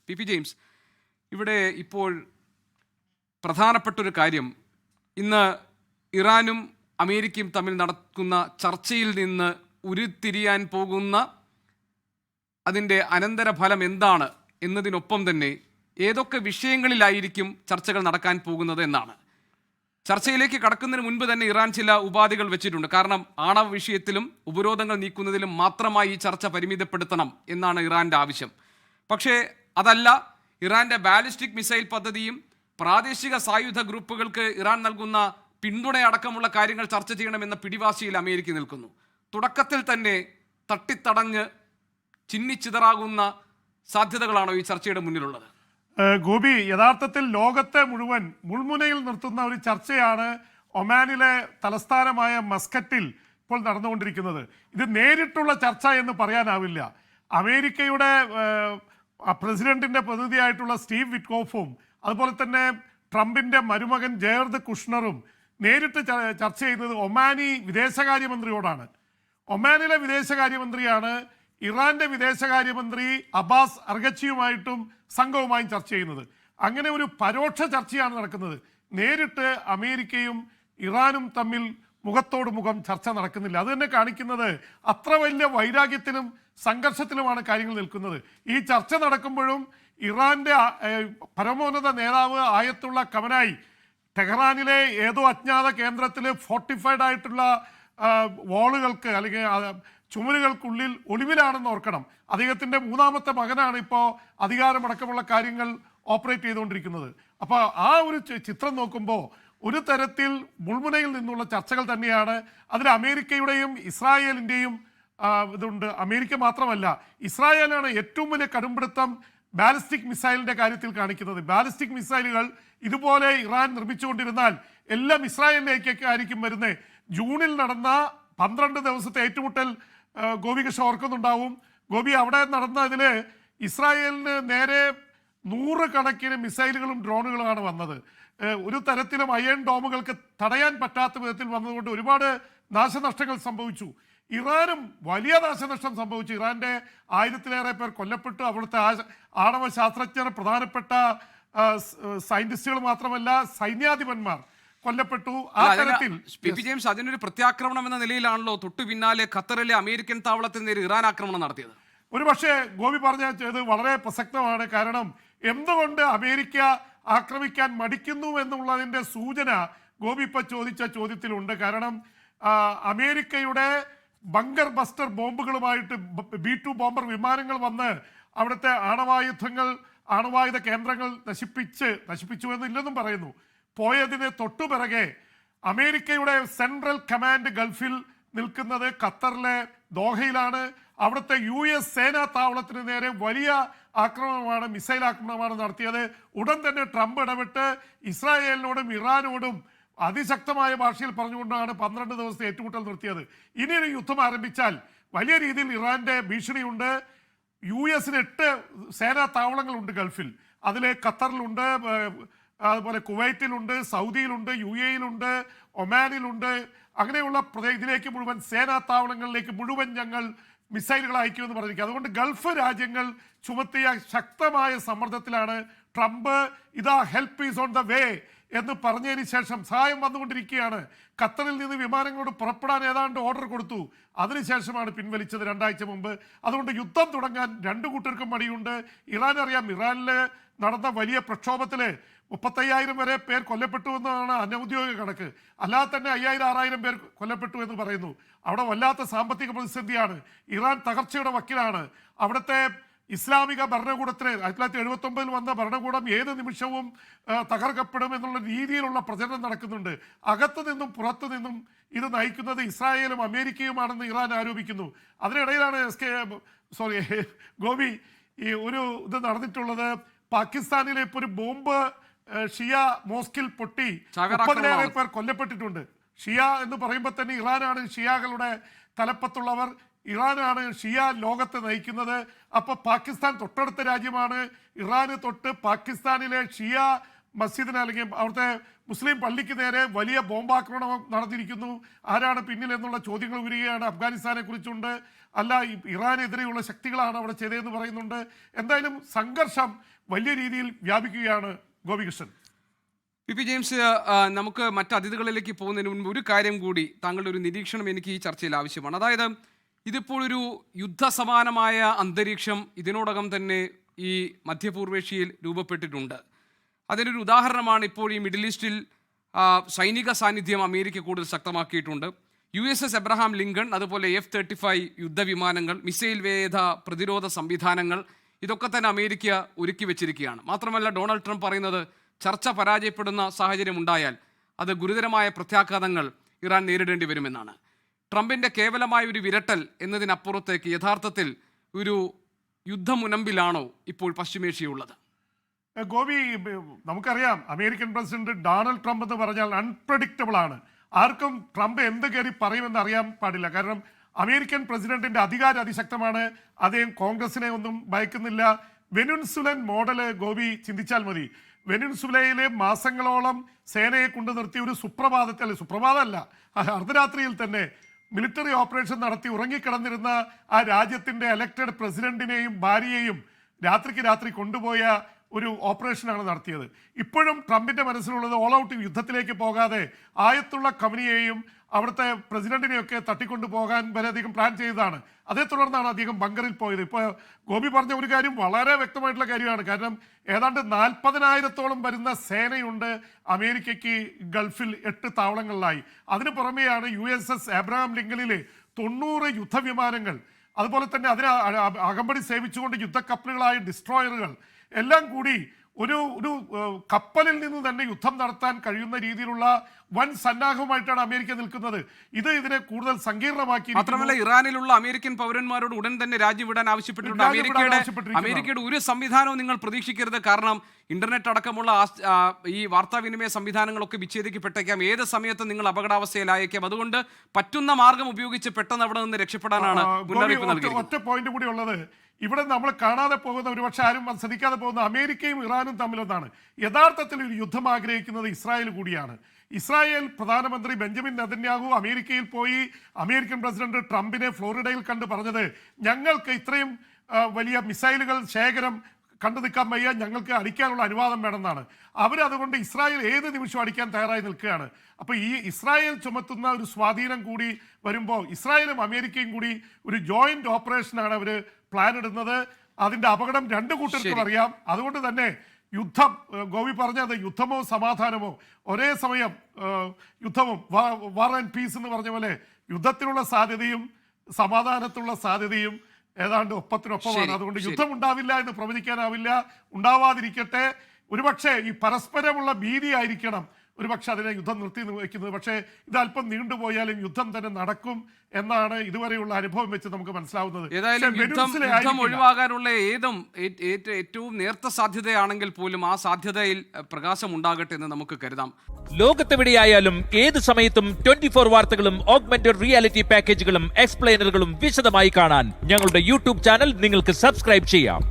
P James, ഇവിടെ ഇപ്പോൾ പ്രധാനപ്പെട്ടൊരു കാര്യം, ഇന്ന് ഇറാനും അമേരിക്കയും തമ്മിൽ നടക്കുന്ന ചർച്ചയിൽ നിന്ന് ഉരുത്തിരിയാൻ പോകുന്ന അതിൻ്റെ അനന്തരഫലം എന്താണ് എന്നതിനൊപ്പം തന്നെ ഏതൊക്കെ വിഷയങ്ങളിലായിരിക്കും ചർച്ചകൾ നടക്കാൻ പോകുന്നത് എന്നാണ്. ചർച്ചയിലേക്ക് കടക്കുന്നതിന് മുൻപ് തന്നെ ഇറാൻ ചില ഉപാധികൾ വെച്ചിട്ടുണ്ട്. കാരണം ആണവ വിഷയത്തിലും ഉപരോധങ്ങൾ നീക്കുന്നതിലും മാത്രമായി ഈ ചർച്ച പരിമിതപ്പെടുത്തണം എന്നാണ് ഇറാൻ്റെ ആവശ്യം. പക്ഷേ അതല്ല, ഇറാൻ്റെ ബാലിസ്റ്റിക് മിസൈൽ പദ്ധതിയും പ്രാദേശിക സായുധ ഗ്രൂപ്പുകൾക്ക് ഇറാൻ നൽകുന്ന പിന്തുണയടക്കമുള്ള കാര്യങ്ങൾ ചർച്ച ചെയ്യണമെന്ന പിടിവാശിയിൽ അമേരിക്ക നിൽക്കുന്നു. തുടക്കത്തിൽ തന്നെ തട്ടിത്തടഞ്ഞ് ചിന്നിച്ചിതറാകുന്ന സാധ്യതകളാണോ ഈ ചർച്ചയുടെ മുന്നിലുള്ളത്? ഗോപി, യഥാർത്ഥത്തിൽ ലോകത്തെ മുഴുവൻ മുൾമുനയിൽ നിർത്തുന്ന ഒരു ചർച്ചയാണ് ഒമാനിലെ തലസ്ഥാനമായ മസ്കറ്റിൽ ഇപ്പോൾ നടന്നുകൊണ്ടിരിക്കുന്നത്. ഇത് നേരിട്ടുള്ള ചർച്ച എന്ന് പറയാനാവില്ല. അമേരിക്കയുടെ പ്രസിഡന്റിന്റെ പ്രതിനിധിയായിട്ടുള്ള സ്റ്റീവ് വിറ്റ്കോഫും അതുപോലെ തന്നെ ട്രംപിന്റെ മരുമകൻ ജയർദ് കുഷ്ണറും നേരിട്ട് ചർച്ച ചെയ്യുന്നത് ഒമാനി വിദേശകാര്യമന്ത്രിയോടാണ്. ഒമാനിലെ വിദേശകാര്യമന്ത്രിയാണ് ഇറാന്റെ വിദേശകാര്യമന്ത്രി അബ്ബാസ് അർഗച്ചിയുമായിട്ടും സംഘവുമായും ചർച്ച ചെയ്യുന്നത്. അങ്ങനെ ഒരു പരോക്ഷ ചർച്ചയാണ് നടക്കുന്നത്. നേരിട്ട് അമേരിക്കയും ഇറാനും തമ്മിൽ മുഖത്തോട് മുഖം ചർച്ച നടക്കുന്നില്ല. അത് തന്നെ കാണിക്കുന്നത് അത്ര വലിയ വൈരാഗ്യത്തിലും സംഘർഷത്തിലുമാണ് കാര്യങ്ങൾ നിൽക്കുന്നത്. ഈ ചർച്ച നടക്കുമ്പോഴും ഇറാന്റെ പരമോന്നത നേതാവ് ആയത്തുള്ള ഖമനായി ടെഹ്റാനിലെ ഏതോ അജ്ഞാത കേന്ദ്രത്തിൽ ഫോർട്ടിഫൈഡ് ആയിട്ടുള്ള വാളുകൾക്ക് അല്ലെങ്കിൽ ചുമരുകൾക്കുള്ളിൽ ഒളിവിലാണെന്ന് ഓർക്കണം. അദ്ദേഹത്തിൻ്റെ മൂന്നാമത്തെ മകനാണ് ഇപ്പോൾ അധികാരമടക്കമുള്ള കാര്യങ്ങൾ ഓപ്പറേറ്റ് ചെയ്തുകൊണ്ടിരിക്കുന്നത്. അപ്പോൾ ആ ഒരു ചിത്രം നോക്കുമ്പോൾ ഒരു തരത്തിൽ മുൾമുനയിൽ നിന്നുള്ള ചർച്ചകൾ തന്നെയാണ്. അതിൽ അമേരിക്കയുടെയും ഇസ്രായേലിൻ്റെയും ഇതുണ്ട്. അമേരിക്ക മാത്രമല്ല, ഇസ്രായേലാണ് ഏറ്റവും വലിയ കടുംപിടുത്തം ബാലിസ്റ്റിക് മിസൈലിൻ്റെ കാര്യത്തിൽ കാണിക്കുന്നത്. ബാലിസ്റ്റിക് മിസൈലുകൾ ഇതുപോലെ ഇറാൻ നിർമ്മിച്ചുകൊണ്ടിരുന്നാൽ എല്ലാം ഇസ്രായേലിലേക്കായിരിക്കും വരുന്നത്. ജൂണിൽ നടന്ന 12 ദിവസത്തെ ഏറ്റുമുട്ടൽ ഗോപി കൃഷ്ണ ഓർക്കുന്നുണ്ടാവും. ഗോപി, അവിടെ നടന്നതിൽ ഇസ്രായേലിന് നേരെ 100 കണക്കിന് മിസൈലുകളും ഡ്രോണുകളുമാണ് വന്നത്. ഒരു തരത്തിലും അയൺ ഡോമുകൾക്ക് തടയാൻ പറ്റാത്ത വിധത്തിൽ വന്നതുകൊണ്ട് ഒരുപാട് നാശനഷ്ടങ്ങൾ സംഭവിച്ചു. ഇറാനും വലിയ നാശനഷ്ടം സംഭവിച്ചു. ഇറാന്റെ 1000-ലേറെ പേർ കൊല്ലപ്പെട്ടു. അവിടുത്തെ ആണവ ശാസ്ത്രജ്ഞർ, പ്രധാനപ്പെട്ട സയന്റിസ്റ്റുകൾ മാത്രമല്ല സൈന്യാധിപന്മാർ കൊല്ലപ്പെട്ടു. ആ തരത്തിൽ ജെയിംസ്, അതിനൊരു പ്രത്യാക്രമണം എന്ന നിലയിലാണല്ലോ തൊട്ടു പിന്നാലെ ഖത്തറിലെ അമേരിക്കൻ താവളത്തിന് നേരെ ഇറാൻ ആക്രമണം നടത്തിയത്. ഒരു പക്ഷേ ഗോപി പറഞ്ഞത് വളരെ പ്രസക്തമാണ്. കാരണം എന്തുകൊണ്ട് അമേരിക്ക ആക്രമിക്കാൻ മടിക്കുന്നു എന്നുള്ളതിൻ്റെ സൂചന ഗോപി ഇപ്പോൾ ചോദിച്ച ചോദ്യത്തിലുണ്ട്. കാരണം അമേരിക്കയുടെ ബങ്കർ ബസ്റ്റർ ബോംബുകളുമായിട്ട് B-2 ബോംബർ വിമാനങ്ങൾ വന്ന് അവിടുത്തെ ആണവായുധ കേന്ദ്രങ്ങൾ നശിപ്പിച്ചു എന്നില്ലെന്നും പറയുന്നു. പോയതിന് തൊട്ടുപിറകെ അമേരിക്കയുടെ സെൻട്രൽ കമാൻഡ് ഗൾഫിൽ നിൽക്കുന്നത് ഖത്തറിലെ ദോഹയിലാണ്. അവിടുത്തെ US സേനാ താവളത്തിന് നേരെ വലിയ ആക്രമണമാണ്, മിസൈൽ ആക്രമണമാണ് നടത്തിയത്. ഉടൻ തന്നെ ട്രംപ് ഇടപെട്ട് ഇസ്രായേലിനോടും ഇറാനോടും അതിശക്തമായ ഭാഷയിൽ പറഞ്ഞുകൊണ്ടാണ് 12 ദിവസത്തെ ഏറ്റുമുട്ടൽ നിർത്തിയത്. ഇനിയൊരു യുദ്ധം ആരംഭിച്ചാൽ വലിയ രീതിയിൽ ഇറാന്റെ ഭീഷണിയുണ്ട്. US-ന് 8 സേനാ താവളങ്ങളുണ്ട് ഗൾഫിൽ. അതിൽ ഖത്തറിലുണ്ട്, അതുപോലെ കുവൈറ്റിലുണ്ട്, സൗദിയിലുണ്ട്, UAE-യിലുണ്ട്, ഒമാനിലുണ്ട്. അങ്ങനെയുള്ള ഇതിലേക്ക് മുഴുവൻ സേനാ താവളങ്ങളിലേക്ക് മുഴുവൻ ഞങ്ങൾ മിസൈലുകൾ അയക്കുമെന്ന് പറഞ്ഞിരിക്കുക. അതുകൊണ്ട് ഗൾഫ് രാജ്യങ്ങൾ ചുമത്തിയ ശക്തമായ സമ്മർദ്ദത്തിലാണ് ട്രംപ് ഇതാ help is on the way എന്ന് പറഞ്ഞതിന് ശേഷം സഹായം വന്നുകൊണ്ടിരിക്കുകയാണ്. ഖത്തറിൽ നിന്ന് വിമാനങ്ങളോട് പുറപ്പെടാൻ ഏതാണ്ട് ഓർഡർ കൊടുത്തു. അതിനുശേഷമാണ് പിൻവലിച്ചത് 2 ആഴ്ച മുമ്പ്. അതുകൊണ്ട് യുദ്ധം തുടങ്ങാൻ രണ്ടു കൂട്ടർക്കും മടിയുണ്ട്. ഇറാൻ അറിയാം, ഇറാനിൽ നടന്ന വലിയ പ്രക്ഷോഭത്തിൽ 35,000 വരെ പേർ കൊല്ലപ്പെട്ടു എന്നാണ് അനൗദ്യോഗിക കണക്ക്. അല്ലാതെ തന്നെ 5,000-6,000 പേർ കൊല്ലപ്പെട്ടു എന്ന് പറയുന്നു. അവിടെ വല്ലാത്ത സാമ്പത്തിക പ്രതിസന്ധിയാണ്. ഇറാൻ തകർച്ചയുടെ വക്കിലാണ്. അവിടുത്തെ ഇസ്ലാമിക ഭരണകൂടത്തിന് 1979 വന്ന ഭരണകൂടം ഏത് നിമിഷവും തകർക്കപ്പെടും എന്നുള്ള രീതിയിലുള്ള പ്രചരണം നടക്കുന്നുണ്ട്. അകത്തു നിന്നും പുറത്തു നിന്നും ഇത് നയിക്കുന്നത് ഇസ്രായേലും അമേരിക്കയുമാണെന്ന് ഇറാൻ ആരോപിക്കുന്നു. അതിനിടയിലാണ് ഗോപി ഈ ഒരു ഇത് നടന്നിട്ടുള്ളത്. പാകിസ്ഥാനിലെ ഇപ്പോൾ ഒരു ബോംബ് ഷിയ മോസ്കിൽ പൊട്ടി 30,000 പേർ കൊല്ലപ്പെട്ടിട്ടുണ്ട്. ഷിയ എന്ന് പറയുമ്പോൾ തന്നെ ഇറാനാണ് ഷിയാകളുടെ തലപ്പത്തുള്ളവർ. ഇറാനാണ് ഷിയ ലോകത്തെ നയിക്കുന്നത്. അപ്പോൾ പാകിസ്ഥാൻ തൊട്ടടുത്ത രാജ്യമാണ്. ഇറാന് തൊട്ട് പാകിസ്ഥാനിലെ ഷിയ മസ്ജിദിന് അല്ലെങ്കിൽ അവിടുത്തെ മുസ്ലിം പള്ളിക്ക് നേരെ വലിയ ബോംബാക്രമണം നടത്തിയിരിക്കുന്നു. ആരാണ് പിന്നിൽ എന്നുള്ള ചോദ്യങ്ങൾ വരികയാണ്. അഫ്ഗാനിസ്ഥാനെ കുറിച്ചുണ്ട്, അല്ല ഇറാനെതിരെയുള്ള ശക്തികളാണ് അവിടെ ചെയ്തതെന്ന് പറയുന്നുണ്ട്. എന്തായാലും സംഘർഷം വലിയ രീതിയിൽ വ്യാപിക്കുകയാണ്. ഗോപികൃഷ്ണൻ, പി ജെയിംസ്, നമുക്ക് മറ്റ് അതിഥികളിലേക്ക് പോകുന്നതിന് മുൻപ് ഒരു കാര്യം കൂടി, താങ്കളുടെ ഒരു നിരീക്ഷണം എനിക്ക് ഈ ചർച്ചയിൽ ആവശ്യമാണ്. അതായത് ഇതിപ്പോൾ ഒരു യുദ്ധസമാനമായ അന്തരീക്ഷം ഇതിനോടകം തന്നെ ഈ മധ്യപൂർവേഷ്യയിൽ രൂപപ്പെട്ടിട്ടുണ്ട്. അതിനൊരു ഉദാഹരണമാണ് ഇപ്പോൾ ഈ മിഡിൽ ഈസ്റ്റിൽ സൈനിക സാന്നിധ്യം അമേരിക്ക കൂടുതൽ ശക്തമാക്കിയിട്ടുണ്ട്. USS എബ്രഹാം ലിങ്കൺ, അതുപോലെ F-35 യുദ്ധവിമാനങ്ങൾ, മിസൈൽ വേധ പ്രതിരോധ സംവിധാനങ്ങൾ, ഇതൊക്കെ തന്നെ അമേരിക്ക ഒരുക്കി വെച്ചിരിക്കുകയാണ്. മാത്രമല്ല ഡൊണാൾഡ് ട്രംപ് പറയുന്നത് ചർച്ച പരാജയപ്പെടുന്ന സാഹചര്യം ഉണ്ടായാൽ അത് ഗുരുതരമായ പ്രത്യാഘാതങ്ങൾ ഇറാൻ നേരിടേണ്ടി വരുമെന്നാണ്. ട്രംപിൻ്റെ കേവലമായ ഒരു വിരട്ടൽ എന്നതിനപ്പുറത്തേക്ക് യഥാർത്ഥത്തിൽ ഒരു യുദ്ധമുനമ്പിലാണോ ഇപ്പോൾ പശ്ചിമേഷ്യയുള്ളത്? ഗോപി, നമുക്കറിയാം അമേരിക്കൻ പ്രസിഡന്റ് ഡൊണാൾഡ് ട്രംപ് എന്ന് പറഞ്ഞാൽ അൺപ്രഡിക്റ്റബിൾ ആണ്. ആർക്കും ട്രംപ് എന്ത് കയറി പറയുമെന്ന് അറിയാൻ പാടില്ല. കാരണം അമേരിക്കൻ പ്രസിഡന്റിന്റെ അധികാരം അതിശക്തമാണ്. അദ്ദേഹം കോൺഗ്രസിനെ ഒന്നും ഭയക്കുന്നില്ല. വെനിൻസുലൻ മോഡല് ഗോപി ചിന്തിച്ചാൽ മതി. വെനിൻസുലയിലെ മാസങ്ങളോളം സേനയെ കൊണ്ടു നിർത്തി ഒരു സുപ്രഭാതമല്ല, അർദ്ധരാത്രിയിൽ തന്നെ മിലിറ്ററി ഓപ്പറേഷൻ നടത്തി ഉറങ്ങിക്കിടന്നിരുന്ന ആ രാജ്യത്തിന്റെ എലക്റ്റഡ് പ്രസിഡന്റിനെയും ഭാര്യയെയും രാത്രി കൊണ്ടുപോയ ഒരു ഓപ്പറേഷനാണ് നടത്തിയത്. ഇപ്പോഴും ട്രംപിന്റെ മനസ്സിലുള്ളത് ഓൾ ഔട്ട് യുദ്ധത്തിലേക്ക് പോകാതെ ആയത്തുള്ള ഖമനിയെയും അവിടുത്തെ പ്രസിഡന്റിനെയൊക്കെ തട്ടിക്കൊണ്ടു പോകാൻ വളരെയധികം പ്ലാൻ ചെയ്തതാണ്. അതേ തുടർന്നാണ് അദ്ദേഹം ബങ്കറിൽ പോയത്. ഇപ്പോൾ ഗോപി പറഞ്ഞ ഒരു കാര്യം വളരെ വ്യക്തമായിട്ടുള്ള കാര്യമാണ്. കാരണം ഏതാണ്ട് 40,000-ഓളം വരുന്ന സേനയുണ്ട് അമേരിക്കയ്ക്ക് ഗൾഫിൽ 8 താവളങ്ങളിലായി. അതിന് പുറമെയാണ് USS എബ്രഹാം ലിങ്കണിലെ 90 യുദ്ധവിമാനങ്ങൾ, അതുപോലെ തന്നെ അതിന് അകമ്പടി സേവിച്ചുകൊണ്ട് യുദ്ധക്കപ്പലുകളായ ഡിസ്ട്രോയറുകൾ എല്ലാം കൂടി ഒരു കപ്പലിൽ നിന്ന് തന്നെ യുദ്ധം നടത്താൻ കഴിയുന്ന രീതിയിലുള്ള വൻ സന്നാഹവുമായിട്ടാണ് അമേരിക്ക നിൽക്കുന്നത്. ഇതിനെ കൂടുതൽ സങ്കീർണമാക്കി. മാത്രമല്ല ഇറാനിലുള്ള അമേരിക്കൻ പൗരന്മാരോട് ഉടൻ തന്നെ രാജ്യം വിടാൻ ആവശ്യപ്പെട്ടിട്ടുണ്ട്. അമേരിക്കയുടെ ഒരു സംവിധാനവും നിങ്ങൾ പ്രതീക്ഷിക്കരുത്. കാരണം ഇന്റർനെറ്റ് അടക്കമുള്ള ഈ വാർത്താവിനിമയ സംവിധാനങ്ങളൊക്കെ വിച്ഛേദിക്കപ്പെട്ടേക്കാം. ഏത് സമയത്തും നിങ്ങൾ അപകടാവസ്ഥയിലായേക്കാം. അതുകൊണ്ട് പറ്റുന്ന മാർഗം ഉപയോഗിച്ച് പെട്ടെന്ന് അവിടെ നിന്ന് രക്ഷപ്പെടാനാണ് മുന്നറിയിപ്പ് നൽകിയത്. ഒറ്റ പോയിന്റ് കൂടി ഉള്ളത്, ഇവിടെ നമ്മൾ കാണാതെ പോകുന്ന, ഒരുപക്ഷെ ആരും ശ്രദ്ധിക്കാതെ പോകുന്ന അമേരിക്കയും ഇറാനും തമ്മിലൊന്നാണ്. യഥാർത്ഥത്തിൽ ഒരു യുദ്ധം ആഗ്രഹിക്കുന്നത് ഇസ്രായേൽ കൂടിയാണ്. ഇസ്രായേൽ പ്രധാനമന്ത്രി ബെഞ്ചമിൻ നെതന്യാഹു അമേരിക്കയിൽ പോയി അമേരിക്കൻ പ്രസിഡന്റ് ട്രംപിനെ ഫ്ലോറിഡയിൽ കണ്ട് പറഞ്ഞത് ഞങ്ങൾക്ക് ഇത്രയും വലിയ മിസൈലുകൾ ശേഖരം കണ്ടു നിൽക്കാൻ വയ്യ, ഞങ്ങൾക്ക് അടിക്കാനുള്ള അനുവാദം വേണമെന്നാണ്. അവരതുകൊണ്ട് ഇസ്രായേൽ ഏത് നിമിഷവും അടിക്കാൻ തയ്യാറായി നിൽക്കുകയാണ്. അപ്പോൾ ഈ ഇസ്രായേൽ ചുമത്തുന്ന ഒരു സ്വാധീനം കൂടി വരുമ്പോൾ ഇസ്രായേലും അമേരിക്കയും കൂടി ഒരു ജോയിന്റ് ഓപ്പറേഷനാണ് അവർ പ്ലാൻ ഇടുന്നത്. അതിന്റെ അപകടം രണ്ടു കൂട്ടർക്കും അറിയാം. അതുകൊണ്ട് തന്നെ യുദ്ധം, ഗോപി പറഞ്ഞത് യുദ്ധമോ സമാധാനമോ, ഒരേ സമയം യുദ്ധവും വാർ ആൻഡ് പീസ് എന്ന് പറഞ്ഞ പോലെ യുദ്ധത്തിനുള്ള സാധ്യതയും സമാധാനത്തിനുള്ള സാധ്യതയും ഏതാണ്ട് ഒപ്പത്തിനൊപ്പമാണ്. അതുകൊണ്ട് യുദ്ധം ഉണ്ടാവില്ല എന്ന് പ്രവചിക്കാനാവില്ല. ഉണ്ടാവാതിരിക്കട്ടെ. ഒരുപക്ഷെ ഈ പരസ്പരമുള്ള ഭീതി ആയിരിക്കണം ഒരുപക്ഷെ അതിനെ യുദ്ധം നിർത്തി വയ്ക്കുന്നത്. പക്ഷേ ഇത് അല്പം നീണ്ടുപോയാലും യുദ്ധം തന്നെ നടക്കും എന്നാണ് ഇതുവരെയുള്ള അനുഭവം വെച്ച് നമുക്ക് മനസ്സിലാവുന്നത്. ഏതായാലും യുദ്ധം ഒഴിവാകാനുള്ള ഏറ്റവും നേർത്ത സാധ്യതയാണെങ്കിൽ പോലും ആ സാധ്യതയിൽ പ്രകാശം ഉണ്ടാകട്ടെ എന്ന് നമുക്ക് കരുതാം. ലോകത്തെവിടെയായാലും ഏത് സമയത്തും 24 വാർത്തകളും ഓഗ്മെന്റഡ് റിയാലിറ്റി പാക്കേജുകളും എക്സ്പ്ലെയിനറുകളും വിശദമായി കാണാൻ ഞങ്ങളുടെ YouTube ചാനൽ നിങ്ങൾക്ക് സബ്സ്ക്രൈബ് ചെയ്യാം.